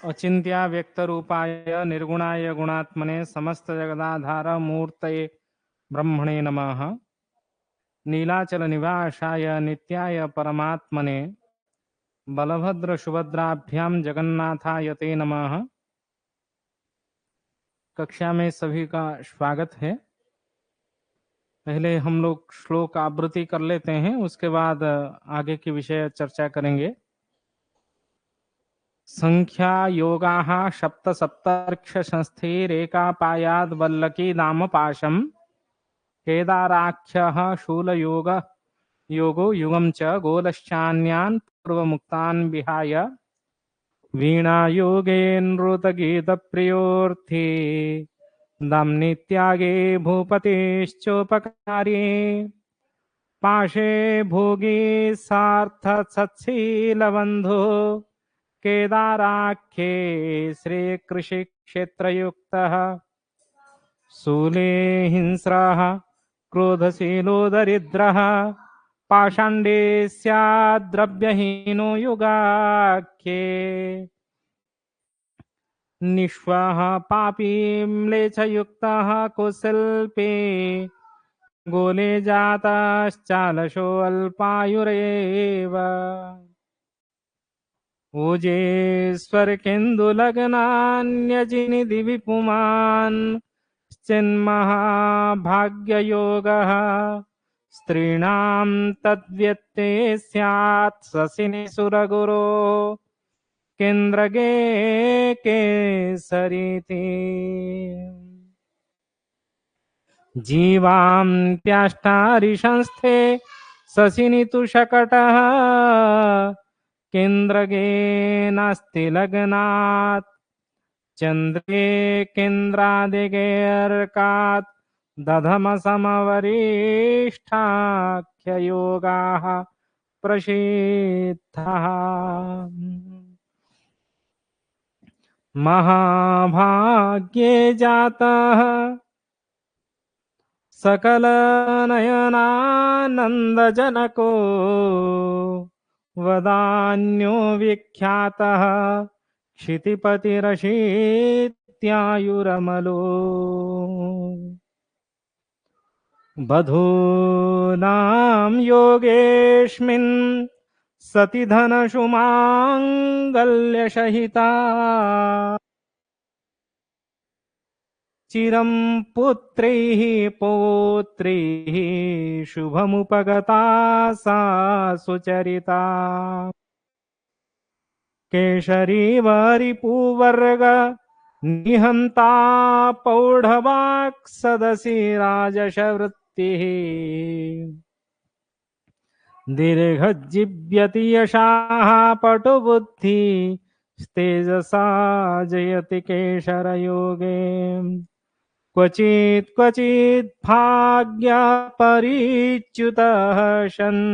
अचिंत्या व्यक्त रूपाय निर्गुणाय गुणात्मने समस्त जगदाधार मूर्तये ब्रह्मणे नमः। नीलाचल निवासाय नित्याय परमात्मने बलभद्र सुभद्राभ्यां जगन्नाथाय ते नमः। कक्षा में सभी का स्वागत है। पहले हम लोग श्लोक आवृत्ति कर लेते हैं, उसके बाद आगे के विषय चर्चा करेंगे। संख्या योगाः सप्त सप्तर्क्ष संस्थैरेकापायाद् वल्लकी नाम पाशम केदाराख्यः शूलयोग योगो युगं च गोलश्चान्यान् पूर्वमुक्तान् विहाय वीणायोगेनृतगीतप्रियोऽर्थी दाम्नित्यागे भूपतिश्चोपकार्ये पाशे भोगी सार्थसत्शीलबन्धो केदाराख्ये श्रीकृषिक्षेत्रयुक्तः शूले हिंस्रः क्रोधशीलो दरिद्रः पाषाण्डे स्याद्द्रव्यहीनो युगाख्ये निष्वः पापी म्लेच्छयुक्तः कुशिल्पे गोले जातश्चालशो अल्पायुरेव ओजेश्वरकेन्दुलग्नान्यजिनिधि विपुमान् चिन्महाभाग्ययोगः स्त्रीणां तद्व्यत्ते स्यात् शशिनि सुरगुरो केन्द्रगे केसरीति जीवां त्याष्टारिशंस्थे शशिनि तु शकटः केन्द्रगे नास्ति लग्नात् चन्द्रे केन्द्रादिगेऽर्कात् दधमसमवरिष्ठाख्ययोगाः प्रसिद्धाः महाभाग्ये जातः सकलनयनानन्दजनको वदान्यो विख्यातः क्षितिपतिरशीत्यायुरमलो बधूनां योगेऽस्मिन् सति धनसुमाङ्गल्यसहिता चिरं पुत्रैः पौत्रैः शुभमुपगता सा सुचरिता केशरी वरिपुवर्ग निहन्ता पौढवाक् सदसि राजसवृत्तिः दीर्घजीव्यति यशाः पटुबुद्धि तेजसा जयति केशरयोगे क्वचित् क्वचित् भाग्यपरिच्युतः सन्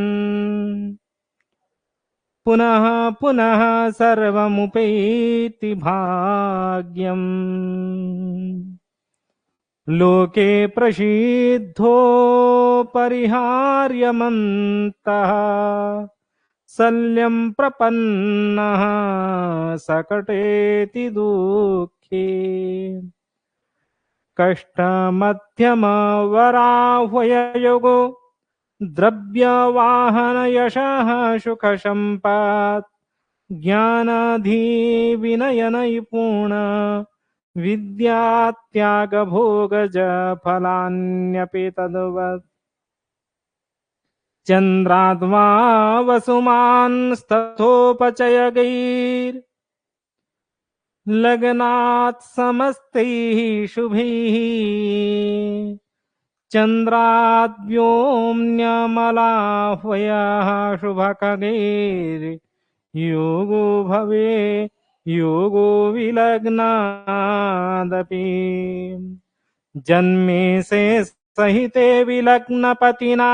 पुनः पुनः सर्वमुपैति भाग्यम् लोके प्रसिद्धो परिहार्यमन्तः शल्यं प्रपन्नः सकटेति दुःखी कष्टमध्यमवराह्वययोगो द्रव्यवाहनयशः सुखसम्पत् ज्ञानाधिविनयनैपुण विद्यात्यागभोगज फलान्यपि तद्वत् चन्द्राद्वा वसुमांस्तथोपचयगैर्लग्नात् समस्तैः शुभैः चन्द्राद्व्योम्न्यमलाह्वयः शुभखगैर्योगो भवे योगो विलग्नादपि जन्मे से सहिते विलग्नपतिना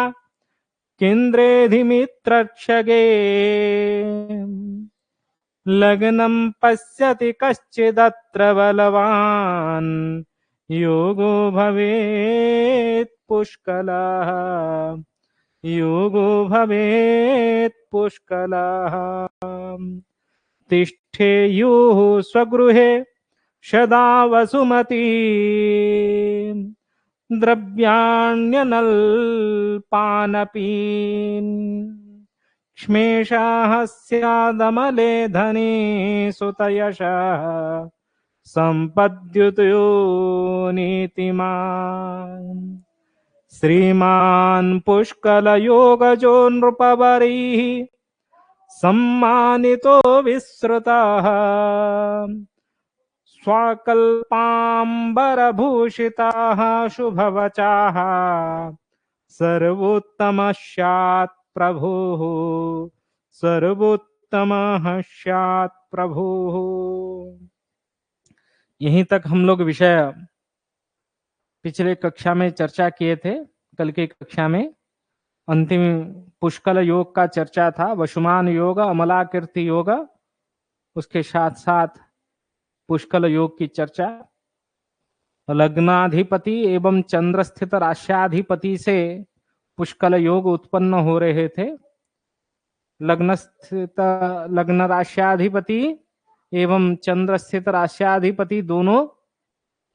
केन्द्रेऽधिमित्रक्षगे लग्नं पश्यति कश्चिदत्र बलवान् योगो भवेत् पुष्कलः योगो भवेत् पुष्कलः तिष्ठेयुः स्वगृहे सदा वसुमती द्रव्याण्यनल्पानपीन् क्ष्मेषाः स्यादमले धने सुतयशः सम्पद्युतो नीतिमान् श्रीमान् पुष्कलयोगजो नृपवरैः सम्मानितो विश्रुतः स्वकल्पाम्बरभूषिताः शुभवचाः सर्वोत्तमः स्यात् प्रभुः सर्वोत्तमः स्यात् प्रभुः। यहीं तक हम लोग विषय पिछले कक्षा में चर्चा किए थे। कल की कक्षा में अंतिम पुष्कल योग का चर्चा था, वशुमान योग, अमलाकीर्ति योग, उसके साथ साथ पुष्कल योग की चर्चा। लग्नाधिपति एवं चंद्र स्थित राश्याधिपति से पुष्कल योग उत्पन्न हो रहे थे। लग्न राश्याधिपति एवं चंद्र स्थित राश्याधिपति दोनों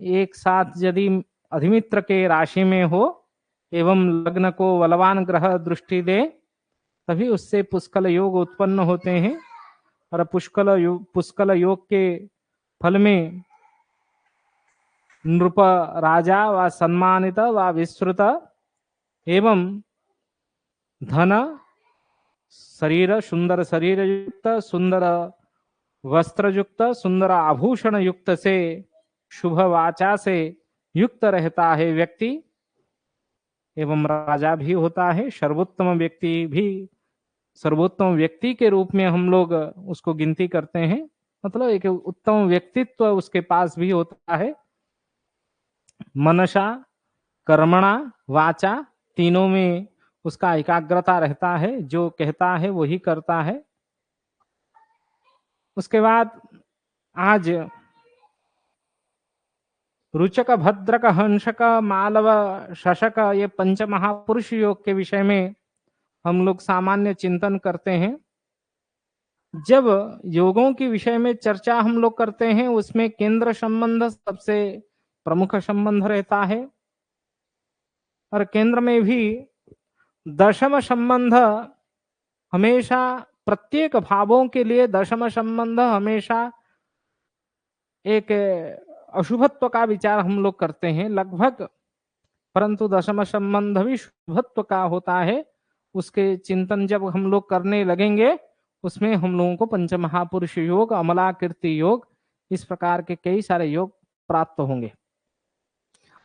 एक साथ यदि अधिमित्र के राशि में हो एवं लग्न को बलवान ग्रह दृष्टि दे तभी उससे पुष्कल योग उत्पन्न होते हैं। और पुष्कल योग के फल में नृप राजा व सम्मानित व विश्रुत एवं धन शरीर सुंदर शरीर युक्त, सुंदर वस्त्र युक्त, सुंदर आभूषण युक्त से शुभ वाचा से युक्त रहता है व्यक्ति एवं राजा भी होता है। सर्वोत्तम व्यक्ति के रूप में हम लोग उसको गिनती करते हैं, मतलब एक उत्तम व्यक्तित्व उसके पास भी होता है। मनसा कर्मणा वाचा तीनों में उसका एकाग्रता रहता है, जो कहता है वही करता है। उसके बाद आज रुचक, भद्रक, हंसक, मालव, शशक ये पंच महापुरुष योग के विषय में हम लोग सामान्य चिंतन करते हैं। जब योगों के विषय में चर्चा हम लोग करते हैं उसमें केंद्र संबंध सबसे प्रमुख संबंध रहता है और केंद्र में भी दशम संबंध हमेशा प्रत्येक भावों के लिए दशम संबंध हमेशा एक अशुभत्व का विचार हम लोग करते हैं लगभग, परंतु दशम संबंध भी शुभत्व का होता है। उसके चिंतन जब हम लोग करने लगेंगे उसमें हम लोगों को पंच महापुरुष योग, अमलाकीर्ति योग, इस प्रकार के कई सारे योग प्राप्त होंगे।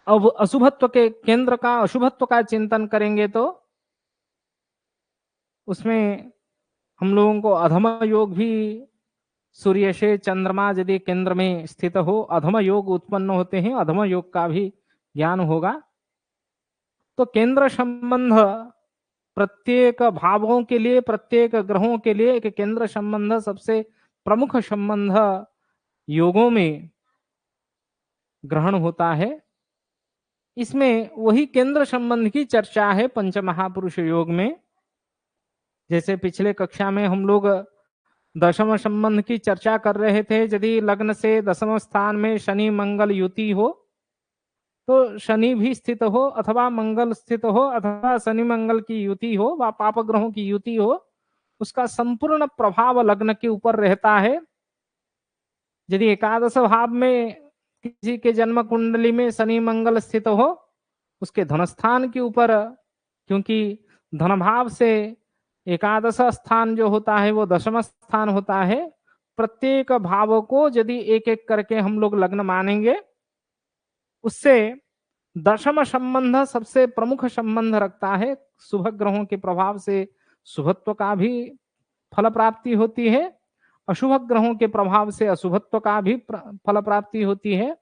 अब अशुभत्व के केंद्र का अशुभत्व का चिंतन करेंगे तो उसमें हम लोगों को अधम योग भी, सूर्य से चंद्रमा यदि केंद्र में स्थित हो अधम योग उत्पन्न होते हैं, अधम योग का भी ज्ञान होगा। तो केंद्र संबंध प्रत्येक भावों के लिए, प्रत्येक ग्रहों के लिए एक केंद्र संबंध सबसे प्रमुख संबंध योगों में ग्रहण होता है। इसमें वही केंद्र संबंध की चर्चा है पंच महापुरुष योग में। जैसे पिछले कक्षा में हम लोग दशम संबंध की चर्चा कर रहे थे। यदि लग्न से दशम स्थान में शनि मंगल युति हो तो शनि भी स्थित हो अथवा मंगल स्थित हो अथवा शनि मंगल की युति हो व पाप ग्रहों की युति हो, उसका संपूर्ण प्रभाव लग्न के ऊपर रहता है। यदि एकादश भाव में किसी के जन्म कुंडली में शनि मंगल स्थित हो उसके धनस्थान के ऊपर, क्योंकि धन भाव से एकादश स्थान जो होता है वो दशम स्थान होता है। प्रत्येक भाव को यदि एक एक करके हम लोग लग्न मानेंगे उससे दशम संबंध सबसे प्रमुख संबंध रखता है। शुभ ग्रहों के प्रभाव से शुभत्व का भी फल प्राप्ति होती है, अशुभ ग्रहों के प्रभाव से अशुभत्व का भी फल प्राप्ति होती है।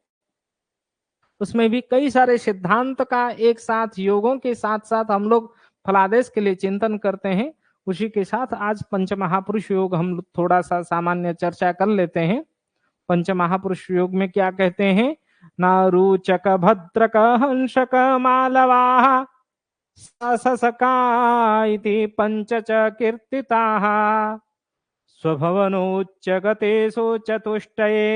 उसमें भी कई सारे सिद्धांत का एक साथ योगों के साथ साथ हम लोग फलादेश के लिए चिंतन करते हैं। उसी के साथ आज पंच महापुरुष योग हम थोड़ा सा सामान्य चर्चा कर लेते हैं। पंच महापुरुष योग में क्या कहते हैं? नारूचक, भद्रक, हंसक, मालवाः ससका इति पंच च कीर्तिताः स्वभवनोच्चगतेषु चतुष्टये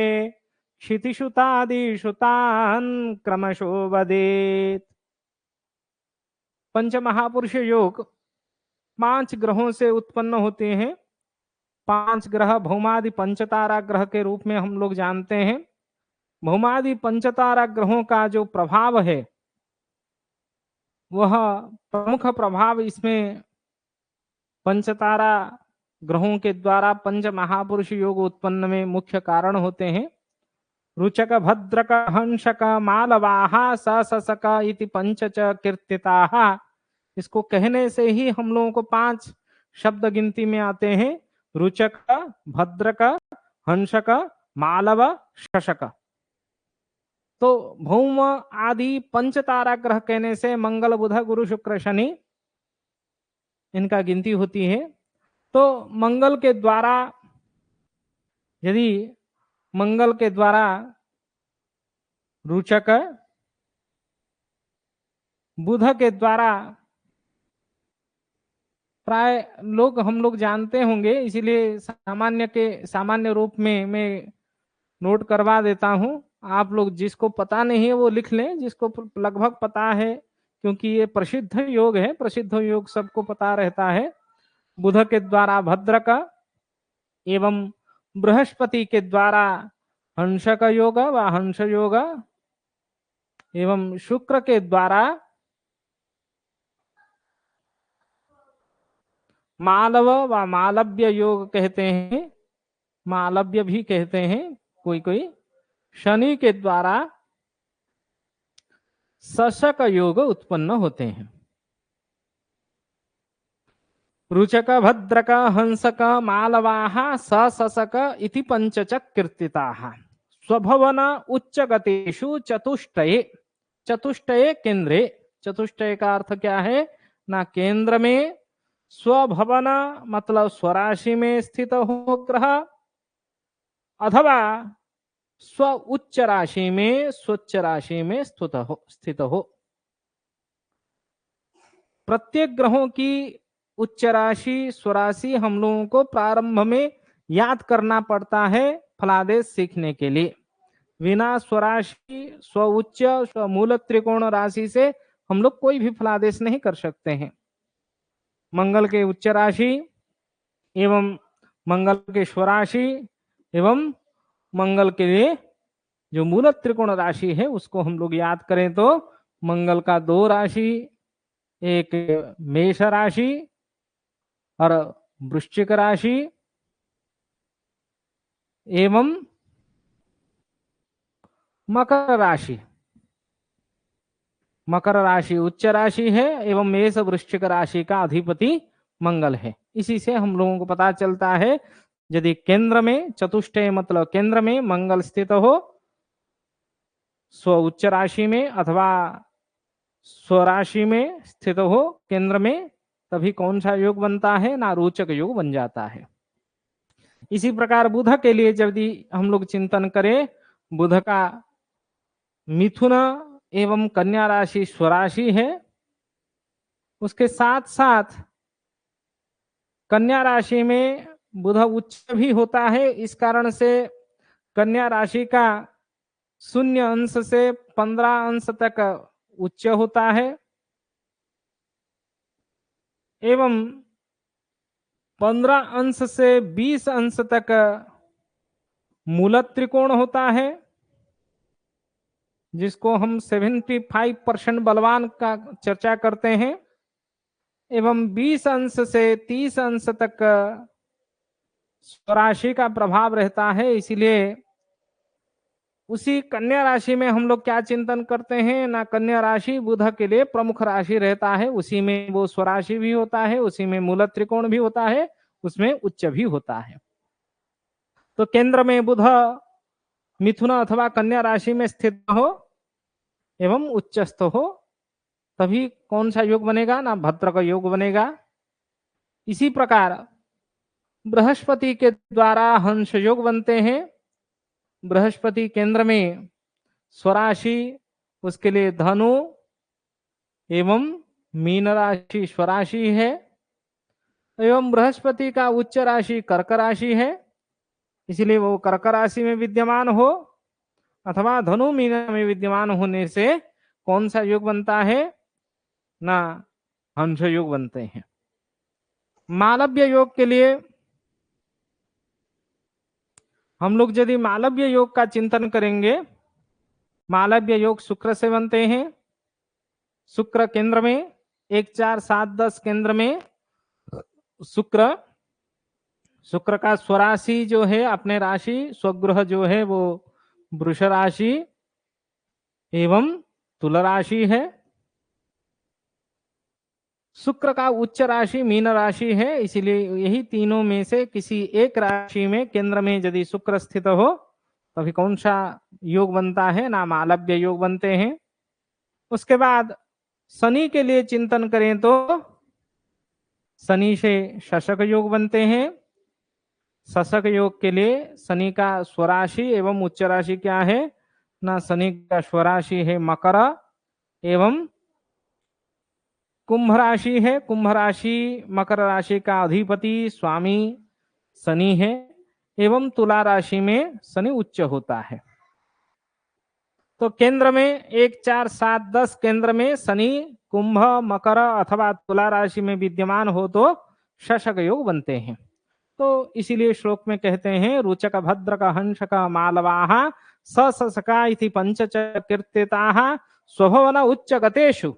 क्षितिषुतादिषु तान् क्रमशो वदेत्। पंच महापुरुष योग 5 ग्रहों से उत्पन्न होते हैं। 5 ग्रह भौमादि पंचतारा ग्रह के रूप में हम लोग जानते हैं। भौमादि पंचतारा ग्रहों का जो प्रभाव है वह प्रमुख प्रभाव इसमें पंचतारा ग्रहों के द्वारा पंच महापुरुष योग उत्पन्न में मुख्य कारण होते हैं। रुचक भद्रक हंसक मालवाहा ससक इति पंच च कीर्तिताः। इसको कहने से ही हम लोगों को 5 शब्द गिनती में आते हैं। रुचक, भद्रक, हंसक, मालव, शशक। तो भौम आदि पंचतारा ग्रह कहने से मंगल, बुध, गुरु, शुक्र, शनि इनका गिनती होती है। तो मंगल के द्वारा, यदि मंगल के द्वारा रुचक, बुध के द्वारा प्राय हम लोग जानते होंगे, इसीलिए सामान्य रूप में मैं नोट करवा देता हूं। आप लोग जिसको पता नहीं है वो लिख लें, जिसको लगभग पता है, क्योंकि ये प्रसिद्ध योग है, प्रसिद्ध योग सबको पता रहता है। बुध के द्वारा भद्रक एवं बृहस्पति के द्वारा हंसक योग व हंस योग एवं शुक्र के द्वारा मालव व मालव्य योग कहते हैं, मालव्य भी कहते हैं कोई। शनि के द्वारा शशक योग उत्पन्न होते हैं। रुचक भद्रक हंसक मालवाः सशक इति पंचच कीर्तिताः। स्वभवन उच्च गतेषु चतुष्टये। चतुष्टये केंद्रे। चतुष्टय का अर्थ क्या है ना, केंद्र में स्वभवन मतलब स्वराशि में स्थित हो ग्रह, अथवा स्व उच्च राशि में स्वच्छ राशि में स्थित हो। प्रत्येक ग्रहों की उच्च राशि स्वराशि हम लोगों को प्रारंभ में याद करना पड़ता है फलादेश सीखने के लिए। बिना स्वराशि, स्व उच्च, स्व मूल त्रिकोण राशि से हम लोग कोई भी फलादेश नहीं कर सकते हैं। मंगल के उच्च राशि एवं मंगल के स्वराशि एवं मंगल के लिए जो मूल त्रिकोण राशि है उसको हम लोग याद करें तो मंगल का 2 राशि, एक मेष राशि और वृश्चिक राशि एवं मकर राशि। मकर राशि उच्च राशि है एवं मेष वृश्चिक राशि का अधिपति मंगल है। इसी से हम लोगों को पता चलता है, यदि केंद्र में चतुष्टय मतलब केंद्र में मंगल स्थित हो स्व उच्च राशि में अथवा स्वराशि में स्थित हो केंद्र में, तभी कौन सा योग बनता है ना, रोचक योग बन जाता है। इसी प्रकार बुध के लिए यदि हम लोग चिंतन करें, बुध का मिथुन एवं कन्या राशि स्वराशि है, उसके साथ साथ कन्या राशि में बुध उच्च भी होता है। इस कारण से कन्या राशि का 0 अंश से 15 अंश तक उच्च होता है एवं 15 अंश से 20 अंश तक मूल त्रिकोण होता है, जिसको हम 75% बलवान का चर्चा करते हैं, एवं 20 अंश से 30 अंश तक स्वराशि का प्रभाव रहता है। इसीलिए उसी कन्या राशि में हम लोग क्या चिंतन करते हैं ना, कन्या राशि बुध के लिए प्रमुख राशि रहता है, उसी में वो स्वराशि भी होता है, उसी में मूल त्रिकोण भी होता है, उसमें उच्च भी होता है। तो केंद्र में बुध मिथुन अथवा कन्या राशि में स्थित हो एवं उच्चस्थ हो, तभी कौन सा योग बनेगा ना, भद्र का योग बनेगा। इसी प्रकार बृहस्पति के द्वारा हंस योग बनते हैं। बृहस्पति केंद्र में स्वराशि, उसके लिए धनु एवं मीन राशि स्वराशि है। एवं बृहस्पति का उच्च राशि कर्क राशि है, इसलिए वो कर्क राशि में विद्यमान हो अथवा धनु मीन में विद्यमान होने से कौन सा योग बनता है ना, हंस योग बनते हैं। मालव्य योग के लिए हम लोग यदि मालव्य योग का चिंतन करेंगे, मालव्य योग शुक्र से बनते हैं। शुक्र केंद्र में 1 4 7 10 केंद्र में शुक्र, शुक्र का स्वराशि जो है अपने राशि स्वगृह जो है वो वृष राशि एवं तुला राशि है। शुक्र का उच्च राशि मीन राशि है, इसीलिए यही तीनों में से किसी एक राशि में केंद्र में यदि शुक्र स्थित हो तभी कौन सा योग बनता है ना, मालव्य योग बनते हैं। उसके बाद शनि के लिए चिंतन करें तो शनि से शशक योग बनते हैं। शशक योग के लिए शनि का स्वराशि एवं उच्च राशि क्या है ना, शनि का स्वराशि है मकर एवं कुंभ राशि है। कुंभ राशि मकर राशि का अधिपति स्वामी शनि है एवं तुला राशि में शनि उच्च होता है। तो केंद्र में 1 4 7 10 केंद्र में शनि कुंभ मकर अथवा तुला राशि में विद्यमान हो तो शशक योग बनते हैं। तो इसीलिए श्लोक में कहते हैं रुचक भद्रक हंसक मालवाः सशका इति पंचच कीर्तिताः स्वभवन उच्च गतेषु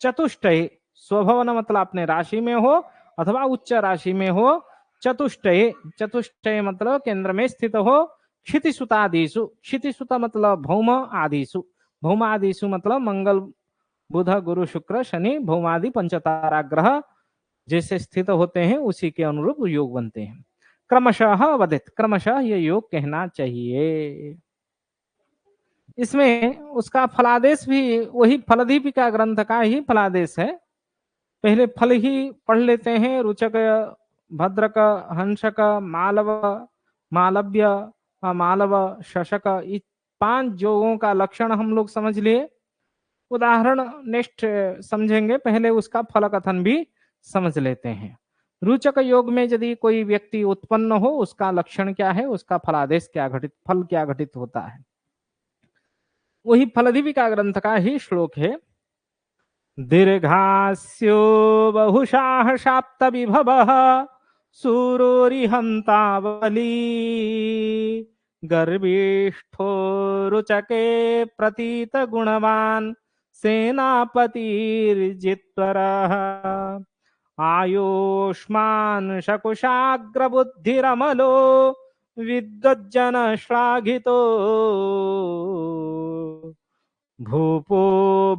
चतुष्टये। स्वभवन मतलब अपने राशि में हो अथवा उच्च राशि में हो। चतुष्टये, चतुष्टय मतलब केंद्र में स्थित हो। क्षितिसुतादिषु, क्षितिसुता मतलब भौम आदिषु, भौम आदिषु मतलब मंगल बुध गुरु शुक्र शनि भौमादि पंचतारा ग्रह जैसे स्थित होते हैं उसी के अनुरूप योग बनते हैं। क्रमशः वदित, क्रमशः ये योग कहना चाहिए। इसमें उसका फलादेश भी वही फलदीपिका ग्रंथ का ही फलादेश है। पहले फल ही पढ़ लेते हैं। रुचक भद्रक हंसक मालव मालव्य मालव शशक, इस 5 योगों का लक्षण हम लोग समझ लिए। उदाहरण नेक्स्ट समझेंगे, पहले उसका फल कथन भी समझ लेते हैं। रुचक योग में यदि कोई व्यक्ति उत्पन्न हो उसका लक्षण क्या है, उसका फलादेश क्या घटित, फल क्या घटित होता है, वही फलदीपिका ग्रंथ का ही श्लोक है। दीर्घास्यो बहुशाः शाप्त विभवः सूरोरिहंता बली गर्विष्ठो रुचके प्रतीत गुणवान् सेनापतिर्जित्वरः आयुष्मान् शकुशाग्रबुद्धिरमलो विद्वज्जन श्लाघितो भूपो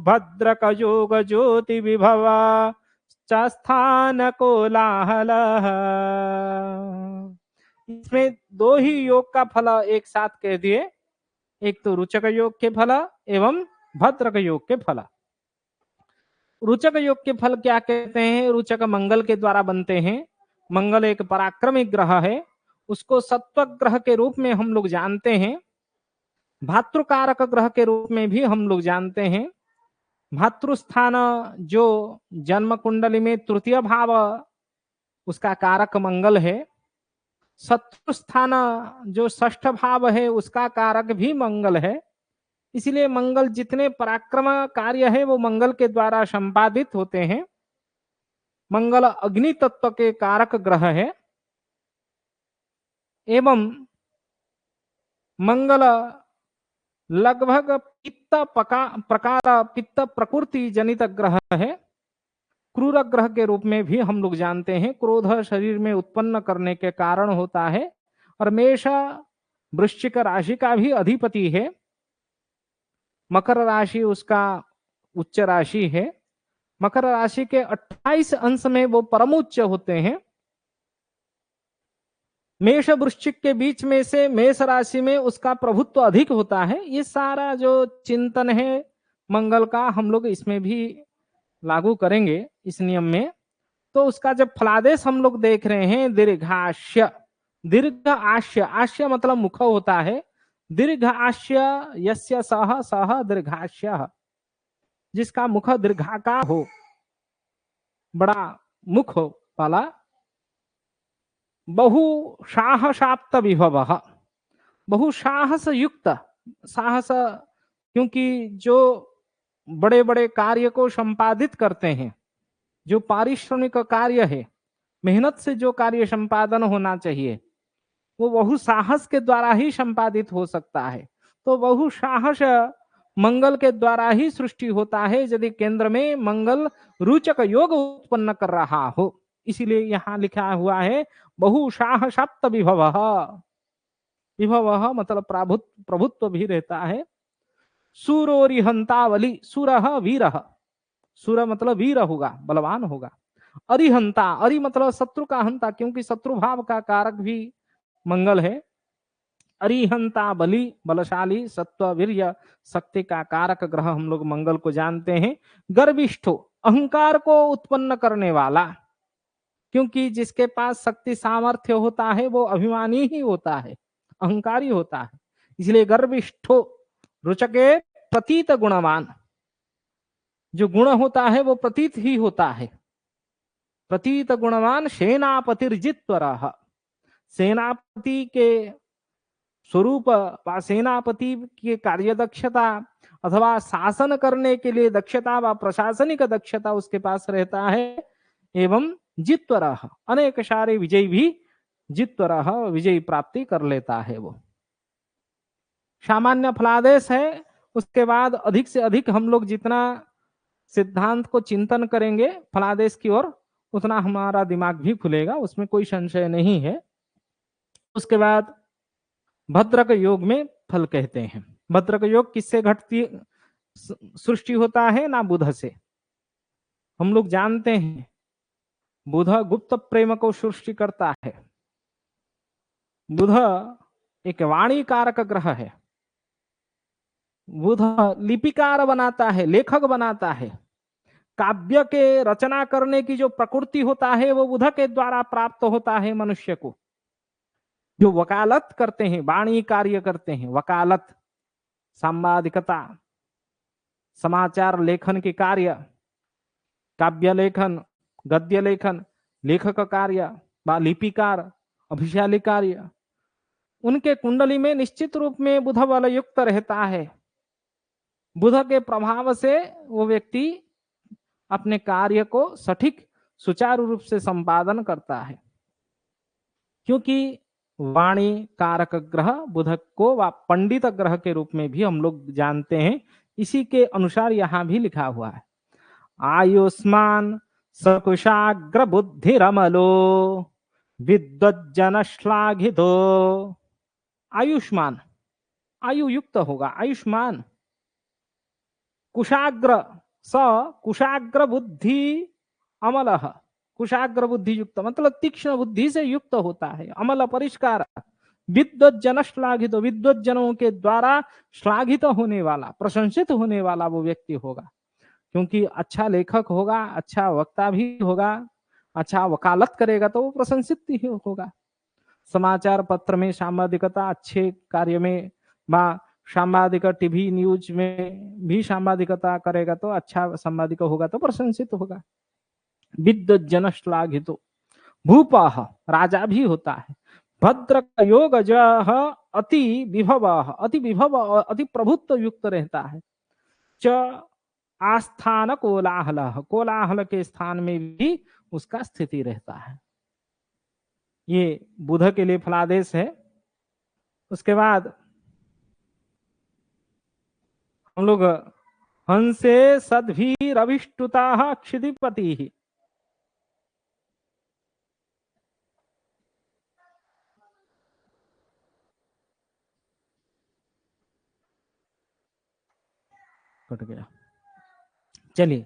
भद्रक योग ज्योति विभवा स्थान कोलाहलः। इसमें 2 ही योग का फल एक साथ कह दिए, एक तो रुचक योग के फल एवं भद्रक योग के फल। रुचक योग के फल क्या कहते हैं, रुचक मंगल के द्वारा बनते हैं। मंगल एक पराक्रमी ग्रह है, उसको सत्व ग्रह के रूप में हम लोग जानते हैं, भातृकारक ग्रह के रूप में भी हम लोग जानते हैं। भातृस्थान जो जन्म कुंडली में तृतीय भाव उसका कारक मंगल है। शत्रु स्थान जो षष्ठ भाव है उसका कारक भी मंगल है। इसलिए मंगल जितने पराक्रम कार्य है वो मंगल के द्वारा संपादित होते हैं। मंगल अग्नि तत्व के कारक ग्रह है एवं मंगल लगभग पित्त प्रकार पित्त प्रकृति जनित ग्रह है। क्रूर ग्रह के रूप में भी हम लोग जानते हैं। क्रोध शरीर में उत्पन्न करने के कारण होता है। और मेष वृश्चिक राशि का भी अधिपति है। मकर राशि उसका उच्च राशि है। मकर राशि के 28 अंश में वो परम उच्च होते हैं। मेष वृश्चिक के बीच में से मेष राशि में उसका प्रभुत्व अधिक होता है। ये सारा जो चिंतन है मंगल का हम लोग इसमें भी लागू करेंगे इस नियम में। तो उसका जब फलादेश हम लोग देख रहे हैं, दीर्घाश्य, दीर्घ आश्य, आश्य मतलब मुख होता है। दीर्घ आश्य यस्य सह सह दीर्घाश्य, जिसका मुख दीर्घाकार हो, बड़ा मुख हो वाला बहुसाहसाप्त विभवः, बहुसाहस युक्त, साहस, क्योंकि जो बड़े बड़े कार्य को संपादित करते हैं, जो पारिश्रमिक कार्य है, मेहनत से जो कार्य संपादन होना चाहिए, वो बहुसाहस के द्वारा ही संपादित हो सकता है। तो बहुसाहस मंगल के द्वारा ही सृष्टि होता है, यदि केंद्र में मंगल रुचक योग उत्पन्न कर रहा हो। इसीलिए यहाँ लिखा हुआ है बहुसाहसाप्त विभवः। विभवः मतलब प्रभुत्व भी रहता है। सूरोरिहंतावली, सूरः वीरः, सूर मतलब वीर होगा, बलवान होगा। अरिहंता, अरि मतलब शत्रु का हंता, क्योंकि शत्रु भाव का कारक भी मंगल है। अरिहंता बली, बलशाली, सत्व वीर्य, शक्ति का कारक ग्रह हम लोग मंगल को जानते हैं। गर्विष्ठो, अहंकार को उत्पन्न करने वाला, क्योंकि जिसके पास शक्ति सामर्थ्य होता है वो अभिमानी ही होता है, अहंकारी होता है। इसलिए गर्विष्ठो, रुचके प्रतीत गुणवान, जो गुण होता है वो प्रतीत ही होता है। प्रतीत गुणवान सेनापतिर्जित्वरः, सेनापति के स्वरूप व सेनापति के कार्यदक्षता अथवा शासन करने के लिए दक्षता व प्रशासनिक दक्षता उसके पास रहता है। एवं जित्वरः, अनेक सारे विजय भी जित्वरः, विजय प्राप्ति कर लेता है वो। सामान्य फलादेश है। उसके बाद अधिक से अधिक हम लोग जितना सिद्धांत को चिंतन करेंगे फलादेश की ओर, उतना हमारा दिमाग भी खुलेगा, उसमें कोई संशय नहीं है। उसके बाद भद्रक योग में फल कहते हैं। भद्रक योग किससे घटती सृष्टि होता है ना, बुध से। हम लोग जानते हैं बुध गुप्त प्रेम को सृष्टि करता है। बुध एक वाणी कारक ग्रह है। बुध लिपिकार बनाता है, लेखक बनाता है। काव्य के रचना करने की जो प्रकृति होता है वो बुध के द्वारा प्राप्त होता है मनुष्य को। जो वकालत करते हैं, वाणी कार्य करते हैं, वकालत, सांबादिकता, समाचार लेखन के कार्य, काव्य लेखन, गद्य लेखन, लेखक कार्य, लिपिकार, अभिशाली कार्य, उनके कुंडली में निश्चित रूप में बुध बल युक्त रहता है। बुध के प्रभाव से वो व्यक्ति अपने कार्य को सटीक सुचारू रूप से संपादन करता है, क्योंकि वाणी कारक ग्रह बुध को व पंडित ग्रह के रूप में भी हम लोग जानते हैं। इसी के अनुसार यहां भी लिखा हुआ है आयुष्मान सकुशाग्र बुद्धिरमलो विद्वज्जन श्लाघितो। आयुष्मान, आयु युक्त होगा, आयुष्मान। कुशाग्र, स कुशाग्र बुद्धि अमल, कुशाग्र बुद्धि युक्त मतलब तीक्ष्ण बुद्धि से युक्त होता है। अमल परिष्कार, विद्वज्जन श्लाघित, विद्वज्जनों के द्वारा श्लाघित होने वाला, प्रशंसित होने वाला वो व्यक्ति होगा, क्योंकि अच्छा लेखक होगा, अच्छा वक्ता भी होगा, अच्छा वकालत करेगा तो वो प्रशंसित ही होगा। समाचार पत्र में सांबादिकता, अच्छे कार्य में सांबादिक, टीवी न्यूज में भी सांबादिकता करेगा तो अच्छा सांबादिक होगा तो प्रशंसित होगा। विद्वज्जन श्लाघितो। भूपः, राजा भी होता है। भद्र योगजः अति विभव, अति विभव, अति प्रभुत्व युक्त रहता है। च आस्थान कोलाहल, कोलाहल के स्थान में भी उसका स्थिति रहता है। ये बुध के लिए फलादेश है। उसके बाद हम लोग हंसे सद्भिरविष्टुता क्षितिपति, कट गया, चलिए।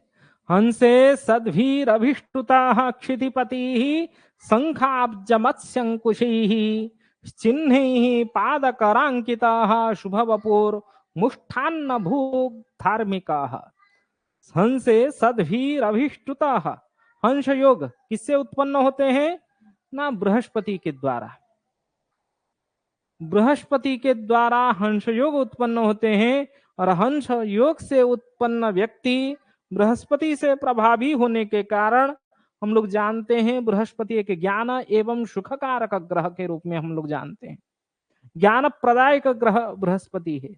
हंसे सद्भिरभिष्टुता क्षितिपति शंखाब्ज मत्स्यंकुशैः चिह्नैः पादकरांकिताः शुभवपुर मुष्ठान्न भूग धार्मिकाः। हंसे सद्भिरभिष्टुताः, हंस योग किससे उत्पन्न होते हैं ना, बृहस्पति के द्वारा। बृहस्पति के द्वारा हंस योग उत्पन्न होते हैं, और हंस योग से उत्पन्न व्यक्ति बृहस्पति से प्रभावी होने के कारण हम लोग जानते हैं बृहस्पति एक ज्ञान एवं सुख कारक ग्रह के रूप में हम लोग जानते हैं। ज्ञान प्रदायक ग्रह बृहस्पति है।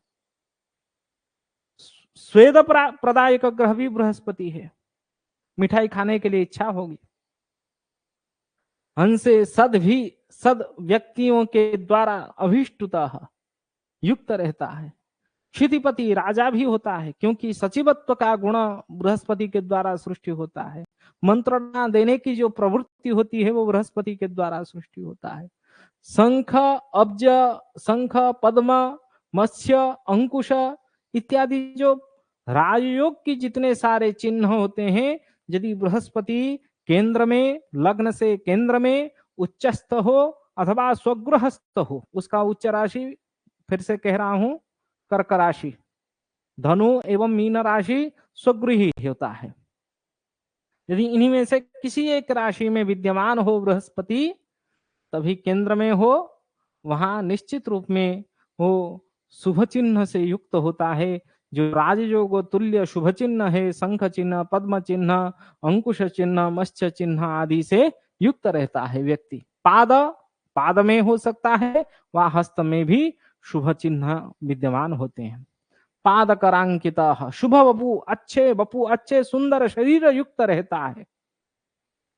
स्वेद प्रदायक ग्रह भी बृहस्पति है। मिठाई खाने के लिए इच्छा होगी। हंसे सद भी सद व्यक्तियों के द्वारा अभिष्टुतः युक्त रहता है। क्षितिपति राजा भी होता है, क्योंकि सचिवत्व का गुण बृहस्पति के द्वारा सृष्टि होता है। मंत्रणा देने की जो प्रवृत्ति होती है वो बृहस्पति के द्वारा सृष्टि होता है। शंख, अब्ज, शंख, पद्म, मत्स्य, अंकुश इत्यादि जो राजयोग की जितने सारे चिन्ह होते हैं, यदि बृहस्पति केंद्र में, लग्न से केंद्र में उच्चस्थ हो अथवा स्वगृहस्थ हो, उसका उच्च राशि फिर से कह रहा हूं कर्क राशि, धनु एवं मीन राशि स्वगृही होता है। यदि इन्हीं में से किसी एक राशि में विद्यमान हो बृहस्पति, तभी केंद्र में हो, वहां निश्चित रूप में वो शुभ चिन्ह से युक्त होता है। जो राजयोग तुल्य शुभ चिन्ह है, शंख चिन्ह, पद्म चिन्ह, अंकुश चिन्ह, मत्स्य चिन्ह आदि से युक्त रहता है व्यक्ति। पाद पाद में हो सकता है, व हस्त में भी शुभ चिन्ह विद्यमान होते हैं। पाद करांकित शुभ वपु अच्छे सुंदर शरीर युक्त रहता है।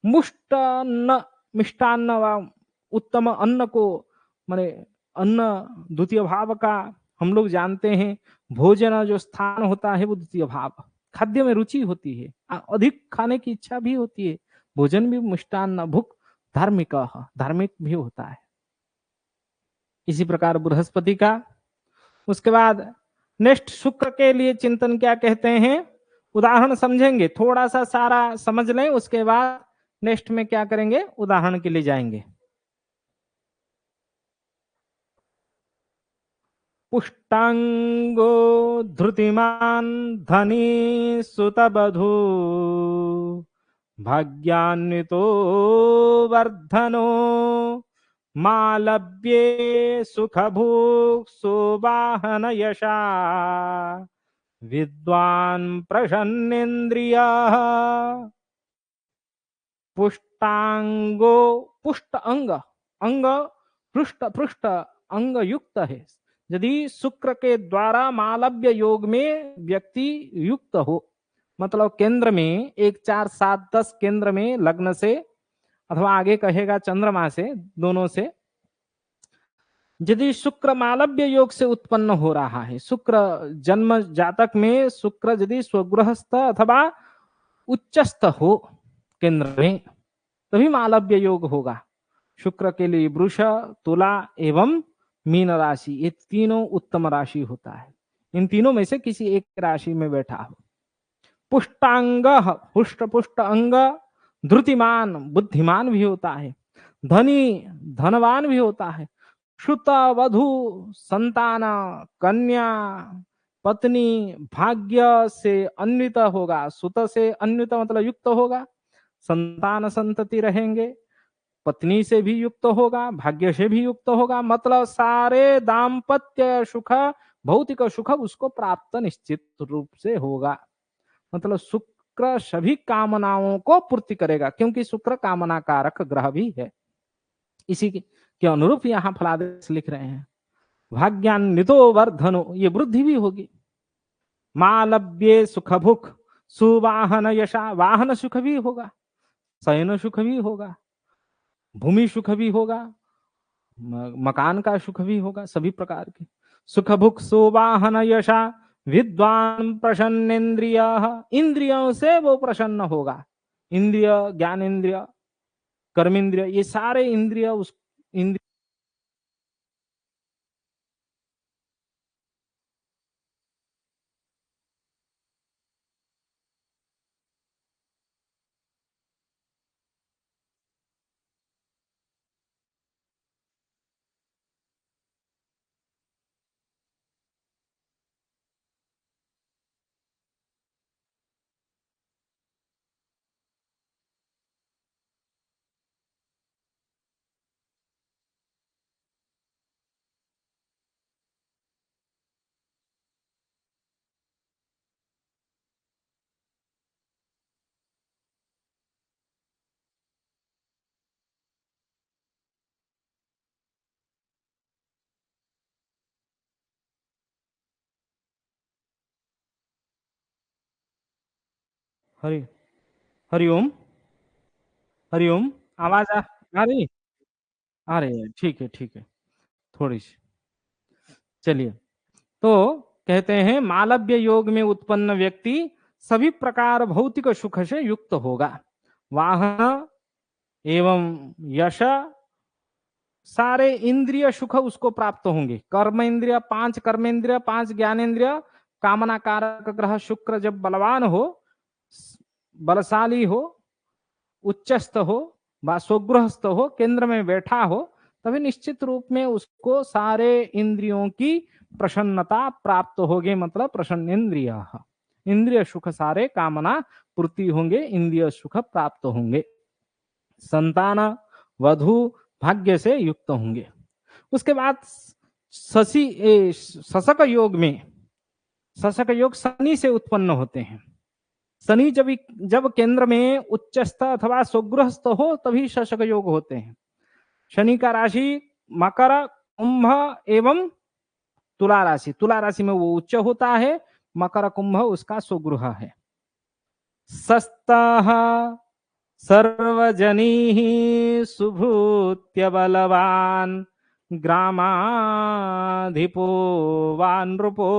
मुष्टान्न मिष्टान्न व उत्तम अन्न को, माने अन्न द्वितीय भाव का हम लोग जानते हैं। भोजन जो स्थान होता है वो द्वितीय भाव, खाद्य में रुचि होती है, अधिक खाने की इच्छा भी होती है। भोजन भी मिष्टान्न भुक धार्मिक धार्मिक भी होता है। इसी प्रकार बृहस्पति का। उसके बाद नेक्स्ट शुक्र के लिए चिंतन क्या कहते हैं, उदाहरण समझेंगे, थोड़ा सा सारा समझ लें, उसके बाद नेक्स्ट में क्या करेंगे, उदाहरण के लिए जाएंगे। पुष्टांगो धृतिमान धनी सुतबधू भाग्यान्वितो वर्धनो मालव्ये सुखभुक् सुवाहन यशा विद्वान प्रसन्नेन्द्रियः। पुष्टांगो पुष्ट अंग, अंग पृष्ठ पृष्ठ अंग युक्त है। यदि शुक्र के द्वारा मालव्य योग में व्यक्ति युक्त हो, मतलब केंद्र में 1 4 7 10 केंद्र में लग्न से अथवा आगे कहेगा चंद्रमा से, दोनों से यदि शुक्र मालव्य योग से उत्पन्न हो रहा है, शुक्र जन्म जातक में शुक्र यदि स्वगृहस्थ अथवा उच्चस्थ हो केंद्र में, तभी मालव्य योग होगा। शुक्र के लिए वृष, तुला एवं मीन राशि, ये तीनों उत्तम राशि होता है। इन तीनों में से किसी एक राशि में बैठा हो। पुष्टांग पुष्ट पुष्ट अंग, धृतिमान बुद्धिमान भी होता है, धनी धनवान भी होता है, श्रुत वधु संतान कन्या पत्नी भाग्य से अन्वित होगा। सुत से अन्वित मतलब युक्त होगा, संतान संतति रहेंगे, पत्नी से भी युक्त होगा, भाग्य से भी युक्त होगा, मतलब सारे दाम्पत्य सुख भौतिक सुख उसको प्राप्त निश्चित रूप से होगा। मतलब शुक्र सभी कामनाओं को पूर्ति करेगा, क्योंकि शुक्र कामना कारक ग्रह भी है। इसी के अनुरूप यहाँ फलादेश लिख रहे हैं। भाग्यान्वितो वर्धनो, ये वृद्धि भी होगी। मालव्ये सुख भुख सुवाहन यशा, वाहन सुख भी होगा, शयन सुख भी होगा, भूमि सुख भी होगा, मकान का सुख भी होगा, सभी प्रकार के सुख भुख सुवाहन यशा विद्वान प्रसन्नेन्द्रिय, इंद्रियों से वो प्रसन्न होगा। इंद्रिय, ज्ञान इंद्रिय, कर्मेंद्रिय, ये सारे इंद्रिय उस इंद्रिय हरि हरिओम हरिओम। आवाज आ रही? आ रही है, ठीक है ठीक है। थोड़ी सी, चलिए। तो कहते हैं मालव्य योग में उत्पन्न व्यक्ति सभी प्रकार भौतिक सुख से युक्त होगा। वाहन एवं यश, सारे इंद्रिय सुख उसको प्राप्त होंगे। कर्म इंद्रिय, पांच कर्मेंद्रिय, पांच ज्ञानेन्द्रिय, कामना कारक ग्रह शुक्र जब बलवान हो, बलशाली हो, उच्चस्थ हो, स्वगृहस्थ हो, केंद्र में बैठा हो, तभी निश्चित रूप में उसको सारे इंद्रियों की प्रसन्नता प्राप्त होगी। मतलब प्रसन्न इंद्रिय, इंद्रिय सुख सारे कामना पूर्ति होंगे, इंद्रिय सुख प्राप्त होंगे, संतान वधु भाग्य से युक्त होंगे। उसके बाद शशक योग में, शशक योग शनि से उत्पन्न होते हैं। शनि जब केंद्र में उच्चस्थ अथवा स्वगृहस्थ हो तभी शशक योग होते हैं। शनि का राशि मकर, कुंभ एवं तुला राशि। तुला राशि में वो उच्च होता है, मकर कुंभ उसका स्वगृह है। सस्तः सर्वजनीः सुभूत्य बलवान ग्रामाधिपो वा नृपो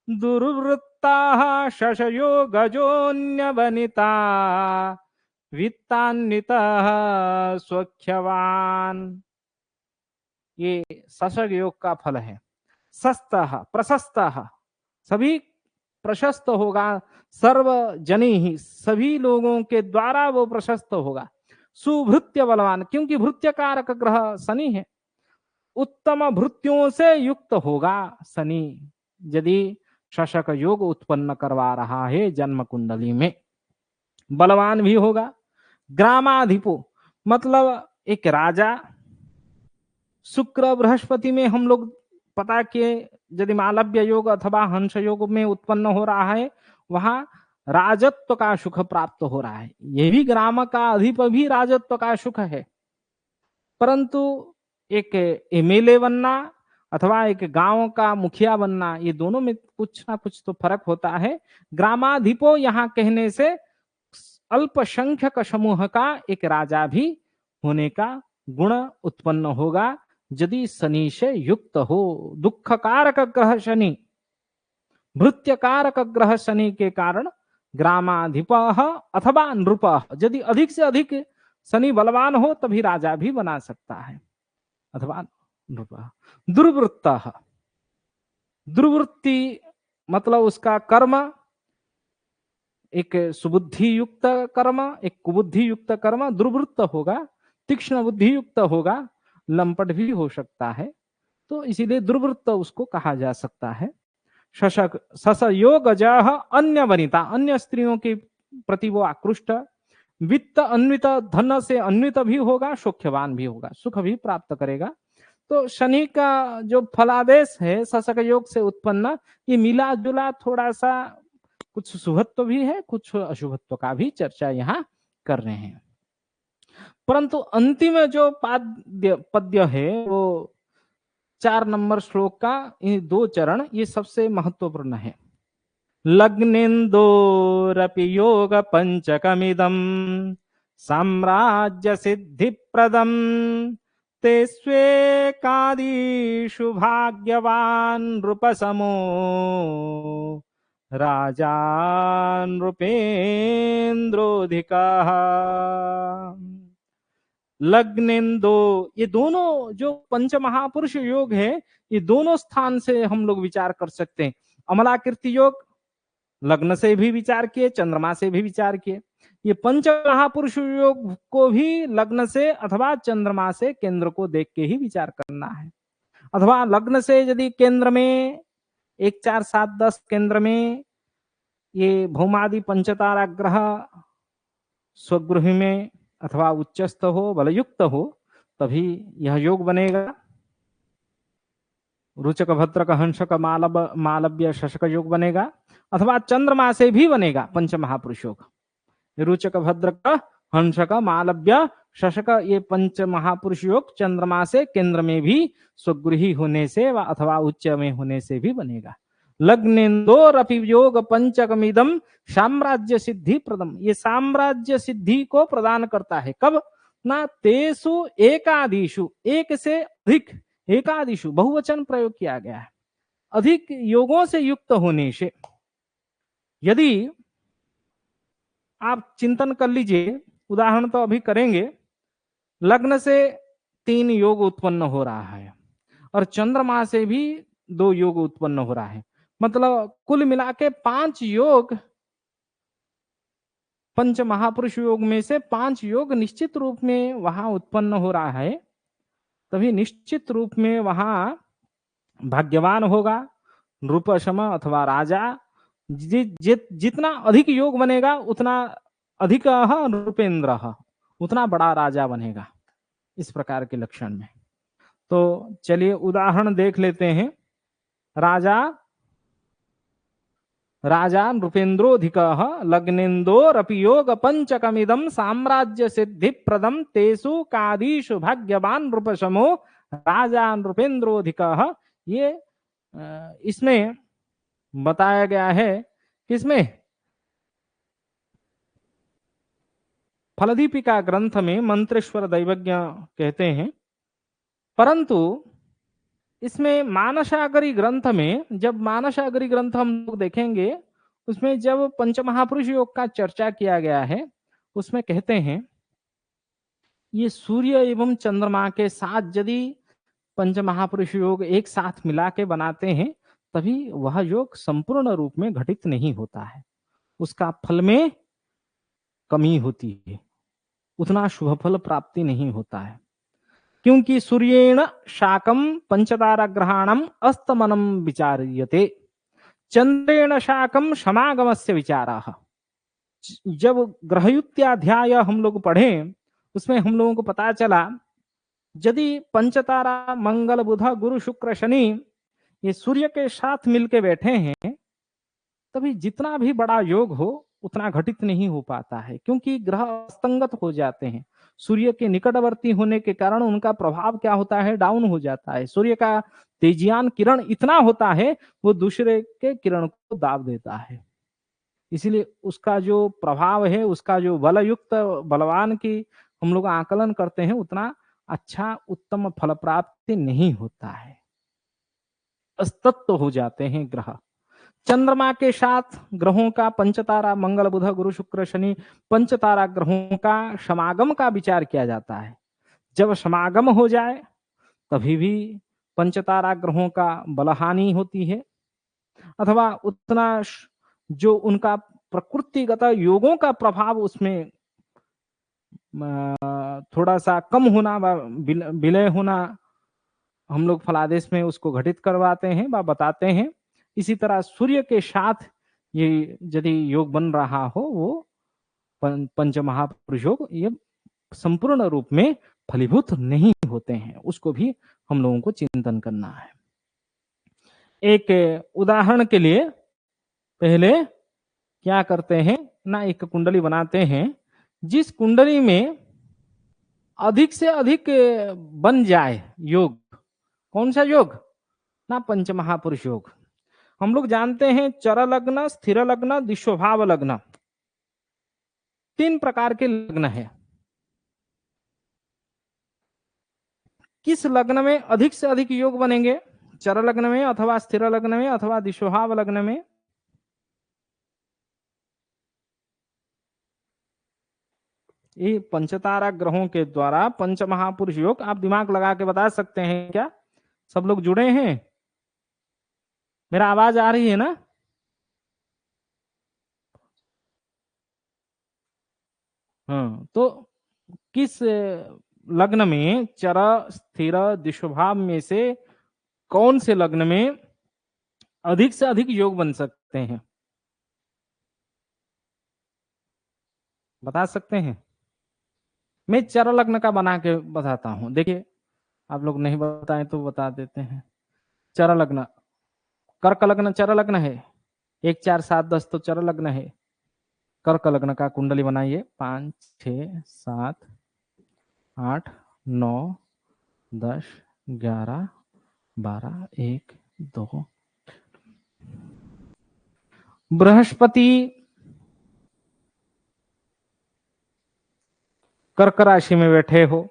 दुर्वृत्ताः शशयो गजोऽन्यवनिता वित्तान्वितः स्वख्यवान। ये शशक योग का फल है। सस्तः प्रशस्तः, सभी प्रशस्त होगा। सर्वजनी ही, सभी लोगों के द्वारा वो प्रशस्त होगा। सुभृत्य बलवान, क्योंकि भृत्य कारक ग्रह शनि है, उत्तम भृत्यों से युक्त होगा शनि यदि शशक योग उत्पन्न करवा रहा है जन्म कुंडली में। बलवान भी होगा। ग्रामाधिपो मतलब एक राजा। शुक्र बृहस्पति में हम लोग पता किए, यदि मालव्य योग अथवा हंस योग में उत्पन्न हो रहा है, वहां राजत्व का सुख प्राप्त हो रहा है। यह भी ग्राम का अधिप भी राजत्व का सुख है, परंतु एक एमएलए बनना अथवा एक गांव का मुखिया बनना, ये दोनों में कुछ ना कुछ तो फर्क होता है। ग्रामाधिपो यहाँ कहने से अल्पसंख्यक समूह का एक राजा भी होने का गुण उत्पन्न होगा यदि शनि से युक्त हो। दुख कारक ग्रह शनि, भृत्य कारक ग्रह शनि के कारण ग्रामाधिप अथवा नृप, यदि अधिक से अधिक शनि बलवान हो तभी राजा भी बना सकता है, अथवा नृप। दुर्वृत्त, दुर्वृत्ति मतलब उसका कर्म एक सुबुद्धि युक्त कर्म, एक कुबुद्धि युक्त कर्म दुर्वृत्त होगा, तीक्ष्ण बुद्धि युक्त होगा, लंपट भी हो सकता है, तो इसीलिए दुर्वृत्त उसको कहा जा सकता है। शशक ससयोगजः अन्य वनिता, अन्य स्त्रियों के प्रति वो आकृष्ट। वित्त अन्वित, धन से अन्वित भी होगा, सौख्यवान भी होगा, सुख भी प्राप्त करेगा। तो शनि का जो फलादेश है शशक योग से उत्पन्न, ये मिला जुला थोड़ा सा कुछ शुभत्व भी है, कुछ अशुभत्व का भी चर्चा यहाँ कर रहे हैं। परंतु अंतिम जो पद्य है वो 4 नंबर श्लोक का, ये 2 चरण ये सबसे महत्वपूर्ण है। लग्नेन्दोरपि योग पंचकमिदं साम्राज्य सिद्धि प्रदम ते स्वेकादिषु भाग्यवान नृपसमो राजा नृपेन्द्रोधिकः। लग्नेन्दो, ये दोनों जो पंच महापुरुष योग है, ये दोनों स्थान से हम लोग विचार कर सकते हैं। अमलाकृति योग लग्न से भी विचार किए, चंद्रमा से भी विचार किए। ये पंच महापुरुष योग को भी लग्न से अथवा चंद्रमा से केंद्र को देख के ही विचार करना है। अथवा लग्न से यदि केंद्र में 1 4 7 10 केंद्र में ये भौमादि पंचतारा ग्रह स्वगृह में अथवा उच्चस्थ हो, बलयुक्त हो, तभी यह योग बनेगा। रुचक भद्रक हंसक मालव्य शशक योग बनेगा, अथवा चंद्रमा से भी बनेगा पंच महापुरुष योग। रुचक भद्रक हंसक मालव्य शशक, ये पंच महापुरुष योग चंद्रमा से केंद्र में भी स्वगृही होने से अथवा उच्च में होने से भी बनेगा। लग्नेन्दोरपि योग पंचकमिदम साम्राज्य सिद्धि प्रदम। ये साम्राज्य सिद्धि को प्रदान करता है। कब? ना तेसु एकादिशु, एक से अधिक, एकादिशु बहुवचन प्रयोग किया गया है, अधिक योगों से युक्त होने से। यदि आप चिंतन कर लीजिए, उदाहरण तो अभी करेंगे, लग्न से 3 योग उत्पन्न हो रहा है और चंद्रमा से भी 2 योग उत्पन्न हो रहा है, मतलब कुल मिला के 5 योग, पंच महापुरुष योग में से 5 योग निश्चित रूप में वहां उत्पन्न हो रहा है। तभी निश्चित रूप में वहां भाग्यवान होगा, नृपशम अथवा राजा। जितना अधिक योग बनेगा उतना अधिक नृपेंद्र, उतना बड़ा राजा बनेगा, इस प्रकार के लक्षण में। तो चलिए उदाहरण देख लेते हैं। राजा नृपेन्द्रोधिक लग्नेन्दोरपि योग पंचकमिदम साम्राज्य सिद्धि प्रदम तेसु कादीषु भाग्यवान नृपशमो राजा नृपेन्द्रोधिक। ये इसमें बताया गया है, किसमें? फलदीपिका ग्रंथ में मंत्रेश्वर दैवज्ञ कहते हैं। परंतु इसमें मानसागरी ग्रंथ में, जब मानसागरी ग्रंथ हम लोग देखेंगे, उसमें जब पंचमहापुरुष योग का चर्चा किया गया है, उसमें कहते हैं ये सूर्य एवं चंद्रमा के साथ यदि पंचमहापुरुष योग एक साथ मिला के बनाते हैं, तभी वह योग संपूर्ण रूप में घटित नहीं होता है, उसका फल में कमी होती है, उतना शुभ फल प्राप्ति नहीं होता है। क्योंकि सूर्येण शाकम पंचतारा ग्रहाणम अस्तमनम विचार्यते, चंद्रेण शाकम समागमस्य विचारः। जब ग्रहयुक्त्याध्याय हम लोग पढ़े, उसमें हम लोगों को पता चला यदि पंचतारा मंगल बुध गुरु शुक्र शनि ये सूर्य के साथ मिलके बैठे हैं, तभी जितना भी बड़ा योग हो उतना घटित नहीं हो पाता है, क्योंकि ग्रह असंगत हो जाते हैं। सूर्य के निकटवर्ती होने के कारण उनका प्रभाव क्या होता है? डाउन हो जाता है। सूर्य का तेजियान किरण इतना होता है, वो दूसरे के किरण को दाब देता है। इसीलिए उसका जो प्रभाव है, उसका जो बलयुक्त बलवान की हम लोग आकलन करते हैं, उतना अच्छा उत्तम फल प्राप्ति नहीं होता है, अस्तत्व हो जाते हैं ग्रह। चंद्रमा के साथ ग्रहों का, पंचतारा मंगल बुध गुरु शुक्र शनि, पंचतारा ग्रहों का समागम का विचार किया जाता है। जब समागम हो जाए तभी भी पंचतारा ग्रहों का बलहानि होती है, अथवा उतना जो उनका प्रकृतिगत योगों का प्रभाव उसमें थोड़ा सा कम होना, विलय होना, हम लोग फलादेश में उसको घटित करवाते हैं व बताते हैं। इसी तरह सूर्य के साथ ये यदि योग बन रहा हो, वो पंच महापुरुष योग, ये संपूर्ण रूप में फलीभूत नहीं होते हैं, उसको भी हम लोगों को चिंतन करना है। एक उदाहरण के लिए पहले क्या करते हैं ना, एक कुंडली बनाते हैं, जिस कुंडली में अधिक से अधिक बन जाए योग। कौन सा योग? ना पंच महापुरुष योग। हम लोग जानते हैं चर लग्न, स्थिर लग्न, दिशोभाव लग्न, 3 प्रकार के लग्न है। किस लग्न में अधिक से अधिक योग बनेंगे? चर लग्न में, अथवा स्थिर लग्न में, अथवा दिशोभाव लग्न में? ये पंचतारा ग्रहों के द्वारा पंच महापुरुष योग आप दिमाग लगा के बता सकते हैं क्या? सब लोग जुड़े हैं? मेरा आवाज आ रही है ना? हाँ, तो किस लग्न में चर स्थिर दिशोभाव में से कौन से लग्न में अधिक से अधिक योग बन सकते हैं? बता सकते हैं? मैं चर लग्न का बना के बताता हूं, देखिए आप लोग नहीं बताएं तो बता देते हैं। चर लग्न, कर्क लग्न चर लग्न है, 1 4 7 10 तो चर लग्न है। कर्क लग्न का कुंडली बनाइए, 5 6 7 8 9 10 11 12 1 2 बृहस्पति कर्क राशि में बैठे हो,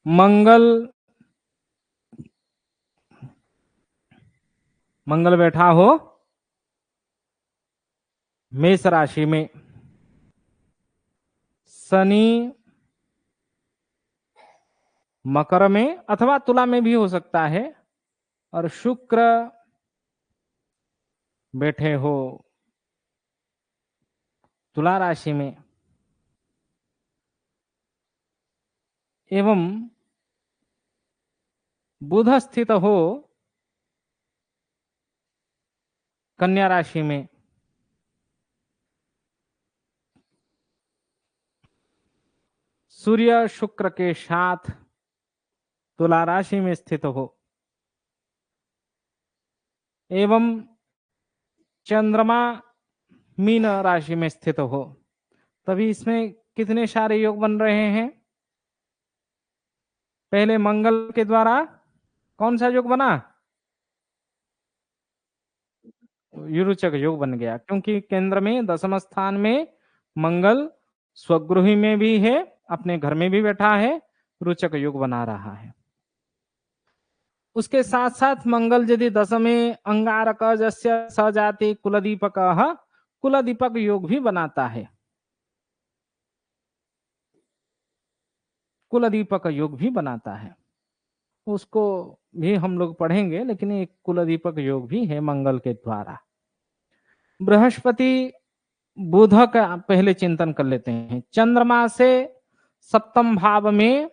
मंगल बैठा हो मेष राशि में, शनि मकर में अथवा तुला में भी हो सकता है, और शुक्र बैठे हो तुला राशि में, एवं बुध स्थित हो कन्या राशि में, सूर्य शुक्र के साथ तुला राशि में स्थित हो, एवं चंद्रमा मीन राशि में स्थित हो, तभी इसमें कितने सारे योग बन रहे हैं। पहले मंगल के द्वारा कौन सा योग बना, युरुचक योग बन गया, क्योंकि केंद्र में दशम स्थान में मंगल स्वगृही में भी है, अपने घर में भी बैठा है, रुचक योग बना रहा है। उसके साथ साथ मंगल यदि दशमे अंगारक जस्य सजाति कुलदीपक, कुलदीपक योग भी बनाता है, कुलदीपक योग भी बनाता है, उसको भी हम लोग पढ़ेंगे, लेकिन एक कुलदीपक योग भी है मंगल के द्वारा। बृहस्पति बुध का पहले चिंतन कर लेते हैं। चंद्रमा से सप्तम भाव में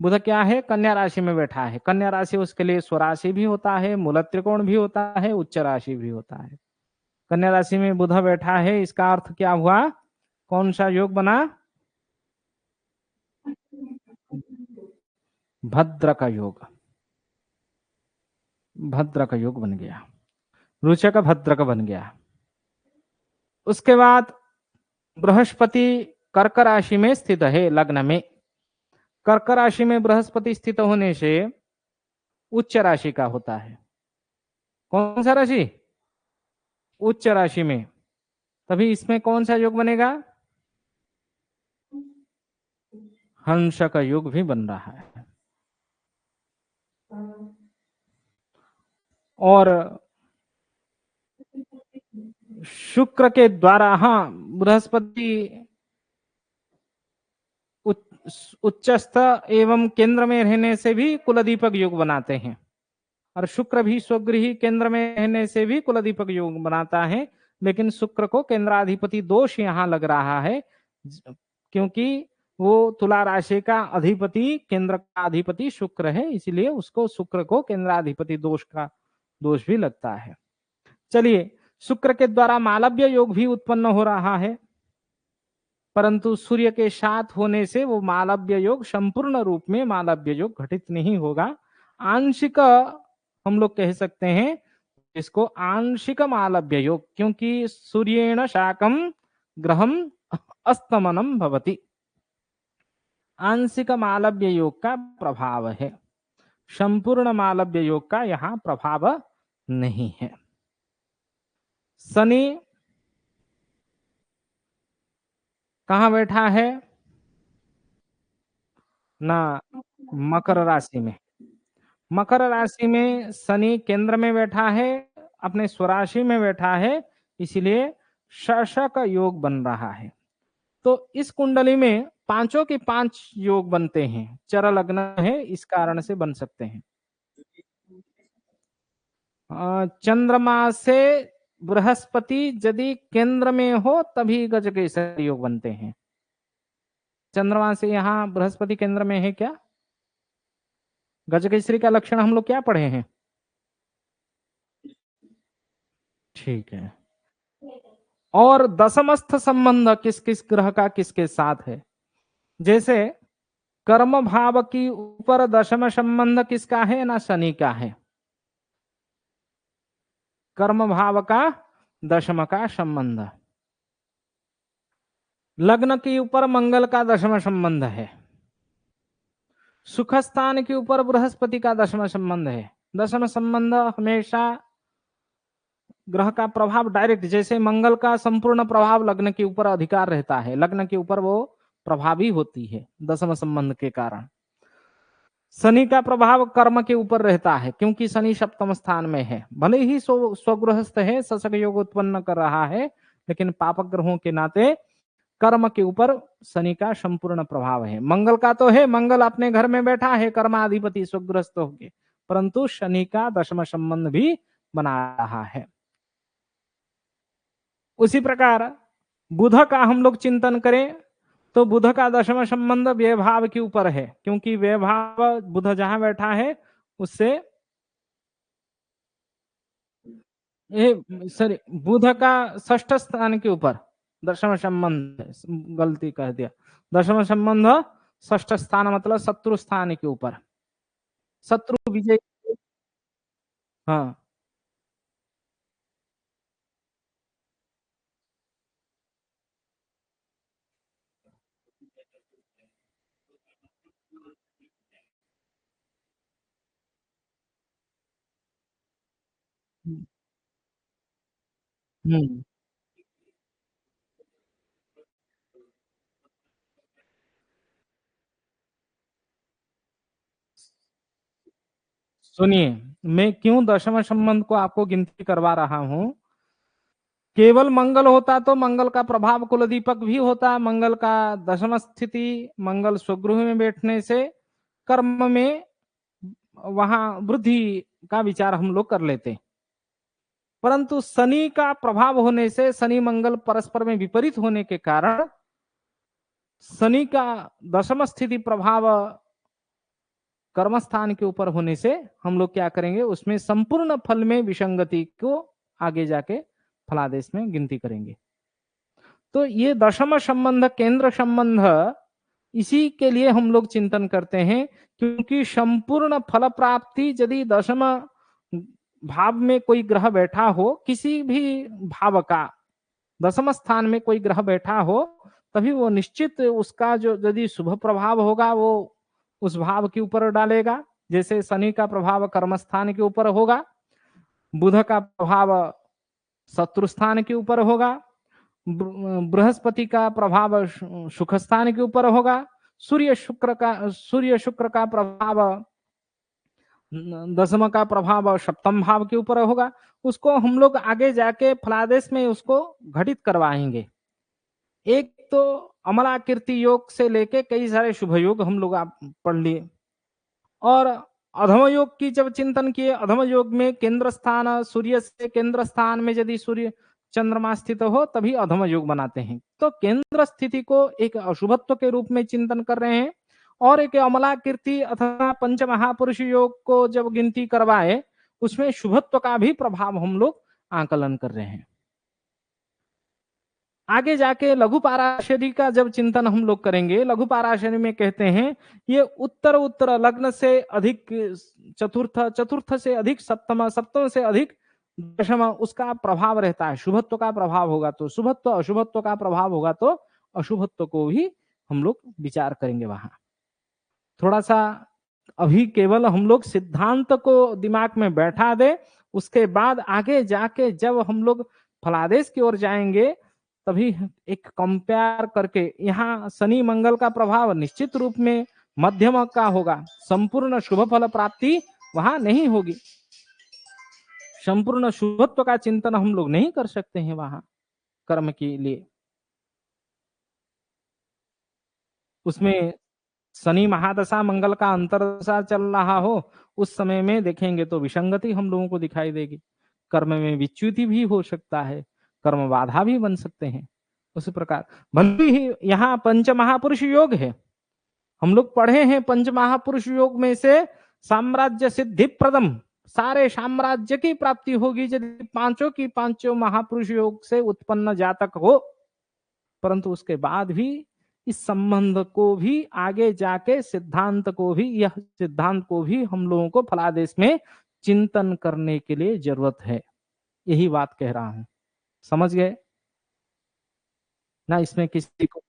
बुध क्या है, कन्या राशि में बैठा है। कन्या राशि उसके लिए स्वराशि भी होता है, मूल त्रिकोण भी होता है, उच्च राशि भी होता है। कन्या राशि में बुध बैठा है, इसका अर्थ क्या हुआ, कौन सा योग बना, भद्र का योग, भद्र का योग बन गया, रुचक भद्र का बन गया। उसके बाद बृहस्पति कर्क राशि में स्थित है, लग्न में। कर्क राशि में बृहस्पति स्थित होने से उच्च राशि का होता है। कौन सा राशि, उच्च राशि में, तभी इसमें कौन सा योग बनेगा, हंस का योग भी बन रहा है। और शुक्र के द्वारा, हाँ, बृहस्पति उच्चस्थ एवं केंद्र में रहने से भी कुलदीपक योग बनाते हैं, और शुक्र भी स्वगृही केंद्र में रहने से भी कुलदीपक योग बनाता है। लेकिन शुक्र को केंद्राधिपति दोष यहां लग रहा है, क्योंकि वो तुला राशि का अधिपति, केंद्र का अधिपति शुक्र है, इसलिए उसको शुक्र को केंद्राधिपति दोष का दोष भी लगता है। चलिए, शुक्र के द्वारा मालव्य योग भी उत्पन्न हो रहा है, परंतु सूर्य के साथ होने से वो मालव्य योग संपूर्ण रूप में मालव्य योग घटित नहीं होगा। आंशिक हम लोग कह सकते हैं इसको आंशिक मालव्य योग, क्योंकि सूर्येण शाकम ग्रहम अस्तमनम भवति, आंशिक मालव्य योग का प्रभाव है, संपूर्ण मालव्य योग का यहां प्रभाव नहीं है। शनि कहां बैठा है ना, मकर राशि में। मकर राशि में शनि केंद्र में बैठा है, अपने स्वराशि में बैठा है, इसलिए शशक योग बन रहा है। तो इस कुंडली में पांचों के पांच योग बनते हैं, चर लग्न है, इस कारण से बन सकते हैं। चंद्रमा से बृहस्पति यदि केंद्र में हो तभी गजकेसरी योग बनते हैं। चंद्रमा से यहाँ बृहस्पति केंद्र में है क्या, गजकेसरी का लक्षण हम लोग क्या पढ़े हैं, ठीक है। और दशमस्थ संबंध किस किस ग्रह का किसके साथ है, जैसे कर्म भाव की ऊपर दशम संबंध किसका है ना, शनि का है। कर्म भाव का दशम का संबंध, लग्न के ऊपर मंगल का दशम संबंध है, सुख स्थान के ऊपर बृहस्पति का दशम संबंध है। दशम संबंध हमेशा ग्रह का प्रभाव डायरेक्ट, जैसे मंगल का संपूर्ण प्रभाव लग्न के ऊपर अधिकार रहता है, लग्न के ऊपर वो प्रभावी होती है दशम संबंध के कारण। शनि का प्रभाव कर्म के ऊपर रहता है, क्योंकि शनि सप्तम स्थान में है, भले ही स्वगृहस्थ है, शशक योग उत्पन्न कर रहा है, लेकिन पापक ग्रहों के नाते कर्म के ऊपर शनि का संपूर्ण प्रभाव है। मंगल का तो है, मंगल अपने घर में बैठा है कर्माधिपति स्वगृहस्थ होके, परंतु शनि का दशम संबंध भी बना रहा है। उसी प्रकार बुध का हम लोग चिंतन करें तो बुध का दशम संबंध व्यभाव के ऊपर है, क्योंकि व्यभाव बुध जहां बैठा है उससे सॉरी, बुध का षष्ठ स्थान के ऊपर दशम संबंध, गलती कह दिया, दशम संबंध षष्ठ स्थान मतलब शत्रु स्थान के ऊपर, शत्रु विजय। हाँ। हम्म। सुनिए, मैं क्यों दशम संबंध को आपको गिनती करवा रहा हूं। केवल मंगल होता तो मंगल का प्रभाव कुल दीपक भी होता, मंगल का दशम स्थिति, मंगल स्वगृह में बैठने से कर्म में वहां वृद्धि का विचार हम लोग कर लेते, परंतु शनि का प्रभाव होने से, शनि मंगल परस्पर में विपरीत होने के कारण शनि का दशम स्थिति प्रभाव कर्म स्थान के ऊपर होने से हम लोग क्या करेंगे, उसमें संपूर्ण फल में विसंगति को आगे जाके फलादेश में गिनती करेंगे। तो ये दशम संबंध, केंद्र संबंध, इसी के लिए हम लोग चिंतन करते हैं, क्योंकि संपूर्ण फल प्राप्ति यदि दशम भाव में कोई ग्रह बैठा हो, किसी भी भाव का दशम स्थान में कोई ग्रह बैठा हो, तभी वो निश्चित उसका जो यदि शुभ प्रभाव होगा वो उस भाव के ऊपर डालेगा। जैसे शनि का प्रभाव कर्म स्थान के ऊपर होगा, बुध का प्रभाव शत्रु स्थान के ऊपर होगा, बृहस्पति का प्रभाव सुख स्थान के ऊपर होगा, सूर्य शुक्र का प्रभाव दसम का प्रभाव सप्तम भाव के ऊपर होगा। उसको हम लोग आगे जाके फलादेश में उसको घटित करवाएंगे। एक तो अमलाकीर्ति योग से लेके कई सारे शुभ योग हम लोग आप पढ़ लिए, और अधम योग की जब चिंतन किए, अधम योग में केंद्र स्थान, सूर्य से केंद्र स्थान में यदि सूर्य चंद्रमा स्थित हो तभी अधम योग बनाते हैं। तो केंद्र स्थिति को एक अशुभत्व के रूप में चिंतन कर रहे हैं, और एक अमलाकीर्ति अथवा पंच महापुरुष योग को जब गिनती करवाए उसमें शुभत्व का भी प्रभाव हम लोग आकलन कर रहे हैं। आगे जाके लघु पाराशरी का जब चिंतन हम लोग करेंगे, लघु पाराशरी में कहते हैं ये उत्तर उत्तर लग्न से अधिक चतुर्थ, चतुर्थ से अधिक सप्तम, सप्तम से अधिक दशम, उसका प्रभाव रहता है। शुभत्व का प्रभाव होगा तो शुभत्व, अशुभत्व का प्रभाव होगा तो अशुभत्व को भी हम लोग विचार करेंगे वहां। थोड़ा सा अभी केवल हम लोग सिद्धांत को दिमाग में बैठा दे, उसके बाद आगे जाके जब हम लोग फलादेश की ओर जाएंगे तभी एक कंपेयर करके, यहाँ शनि मंगल का प्रभाव निश्चित रूप में मध्यम का होगा, संपूर्ण शुभ फल प्राप्ति वहां नहीं होगी, संपूर्ण शुभत्व का चिंतन हम लोग नहीं कर सकते हैं वहां कर्म के लिए। उसमें शनि महादशा मंगल का अंतरदशा चल रहा हो, उस समय में देखेंगे तो विसंगति हम लोगों को दिखाई देगी, कर्म में विच्युति भी हो सकता है, कर्म बाधा भी बन सकते हैं। उसी प्रकार भले ही यहाँ पंच महापुरुष योग है, हम लोग पढ़े हैं पंच महापुरुष योग में से साम्राज्य सिद्धि प्रदम, सारे साम्राज्य की प्राप्ति होगी यदि पांचों की पांचों महापुरुष योग से उत्पन्न जातक हो, परंतु उसके बाद भी इस संबंध को भी आगे जाके सिद्धांत को भी, यह सिद्धांत को भी हम लोगों को फलादेश में चिंतन करने के लिए जरूरत है। यही बात कह रहा हूं, समझ गए ना? इसमें किसी को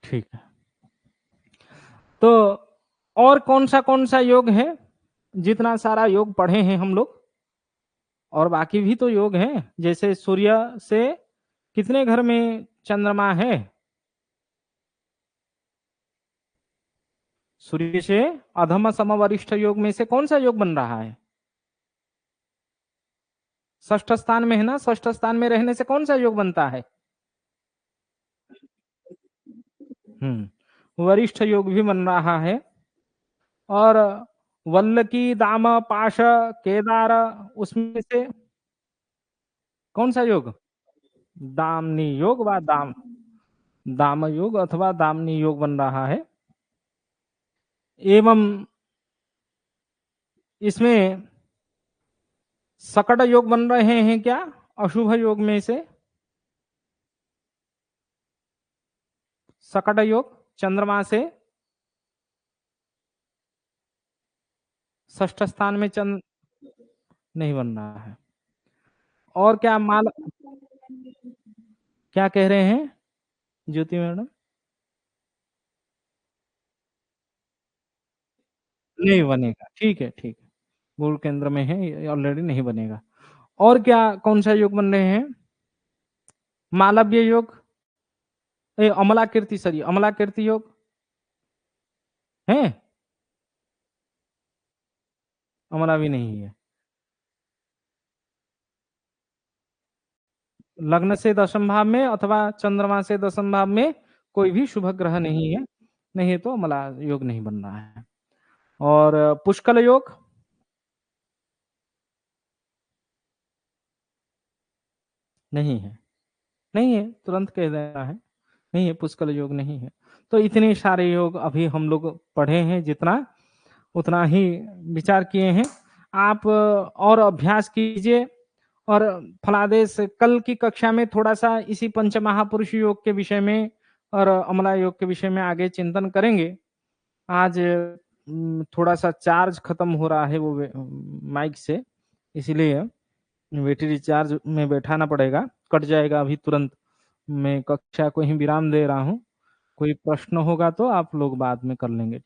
ठीक है। तो और कौन सा योग है? जितना सारा योग पढ़े हैं हम लोग, और बाकी भी तो योग हैं, जैसे सूर्य से कितने घर में चंद्रमा है? सूर्य से अधम समवरिष्ठ योग में से कौन सा योग बन रहा है? षष्ठ स्थान में है ना, षष्ठ स्थान में रहने से कौन सा योग बनता है? वरिष्ठ योग भी बन रहा है। और वल्लकी दाम पाश केदार, उसमें से कौन सा योग? दामनी योग व दाम योग अथवा दामनी योग बन रहा है। एवं इसमें सकट योग बन रहे हैं क्या अशुभ योग में से? सकट योग चंद्रमा से षष्ठ स्थान में चंद्र नहीं बन रहा है। और क्या माल क्या कह रहे हैं ज्योति मैडम? नहीं बनेगा, ठीक है, ठीक है। मूल केंद्र में है, ये ऑलरेडी नहीं बनेगा। और क्या कौन सा योग बन रहे हैं? मालव्य योग, अमला कीर्ति, सॉरी, अमला कीर्ति योग है? अमला भी नहीं है। लग्न से दशम भाव में अथवा चंद्रमा से दशम भाव में कोई भी शुभ ग्रह नहीं है, नहीं तो अमला योग नहीं बन रहा है। और पुष्कल योग नहीं है, नहीं है, तुरंत कह देना है, नहीं है, पुष्कल योग नहीं है। तो इतने सारे योग अभी हम लोग पढ़े हैं, जितना उतना ही विचार किए हैं। आप और अभ्यास कीजिए। और फलादेश कल की कक्षा में थोड़ा-सा इसी पंच महापुरुष योग के विषय में और अमला योग के विषय में आगे चिंतन करेंगे। आज थोड़ा-सा चार्ज खत्म हो रहा है वो माइक से, इसीलिए बैटरी चार्ज में बैठाना पड़ेगा, कट जाएगा अभी तुरंत। मैं कक्षा को ही विराम दे रहा हूँ। कोई प्रश्न होगा तो आप लोग बाद में कर लेंगे।